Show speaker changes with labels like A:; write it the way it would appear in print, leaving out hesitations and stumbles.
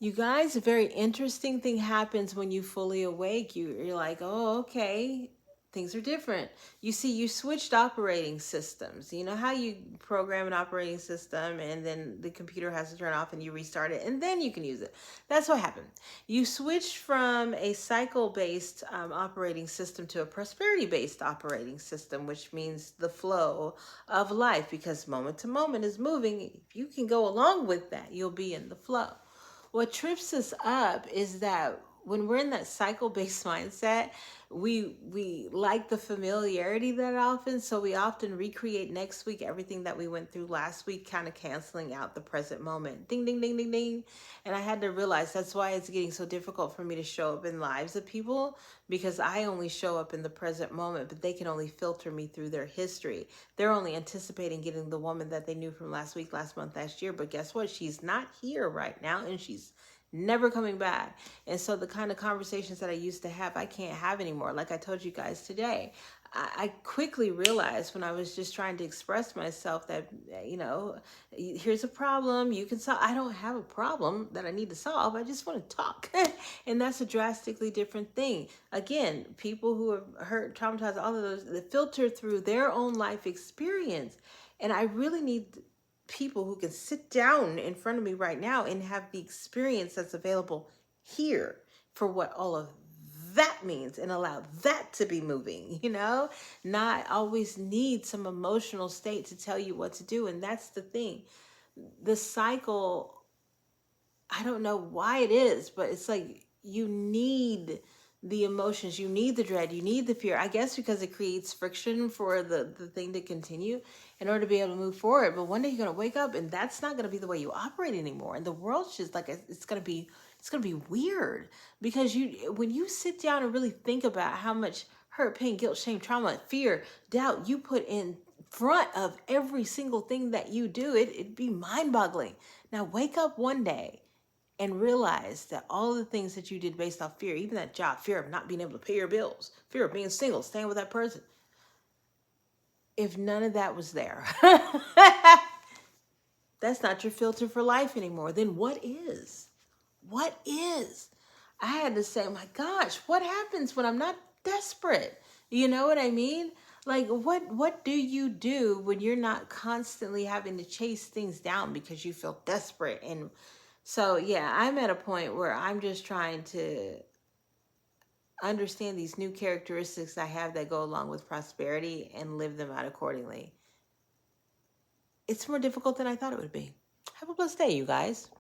A: You guys, a very interesting thing happens when you fully awake. You're like, oh, okay, things are different. You see, you switched operating systems. You know how you program an operating system and then the computer has to turn off and you restart it and then you can use it. That's what happened. You switched from a cycle-based operating system to a prosperity-based operating system, which means the flow of life, because moment to moment is moving. If you can go along with that, you'll be in the flow. What trips us up is that when we're in that cycle-based mindset, we like the familiarity that often, so we often recreate next week everything that we went through last week, kind of canceling out the present moment. Ding, ding, ding, ding, ding. And I had to realize that's why it's getting so difficult for me to show up in lives of people, because I only show up in the present moment, but they can only filter me through their history. They're only anticipating getting the woman that they knew from last week, last month, last year. But guess what? She's not here right now, and she's never coming back. And so the kind of conversations that I used to have, I can't have anymore. Like I told you guys today, I quickly realized when I was just trying to express myself that, here's a problem you can solve. I don't have a problem that I need to solve. I just want to talk. And that's a drastically different thing. Again, people who have hurt, traumatized, all of those, they filter through their own life experience. And I really need people who can sit down in front of me right now and have the experience that's available here for what all of that means, and allow that to be moving, not always need some emotional state to tell you what to do. And that's the thing. The cycle, I don't know why it is, but it's like you need the emotions, you need the dread, you need the fear. I guess because it creates friction for the thing to continue in order to be able to move forward. But one day you're gonna wake up and that's not gonna be the way you operate anymore. And the world's just like it's gonna be weird, because when you sit down and really think about how much hurt, pain, guilt, shame, trauma, fear, doubt you put in front of every single thing that you do, it'd be mind-boggling. Now wake up one day and realize that all the things that you did based off fear, even that job, fear of not being able to pay your bills, fear of being single, staying with that person, if none of that was there, that's not your filter for life anymore. Then what is? What is? I had to say, my gosh, what happens when I'm not desperate? You know what I mean? Like, what do you do when you're not constantly having to chase things down because you feel desperate? And so, yeah, I'm at a point where I'm just trying to understand these new characteristics I have that go along with prosperity and live them out accordingly. It's more difficult than I thought it would be. Have a blessed day, you guys.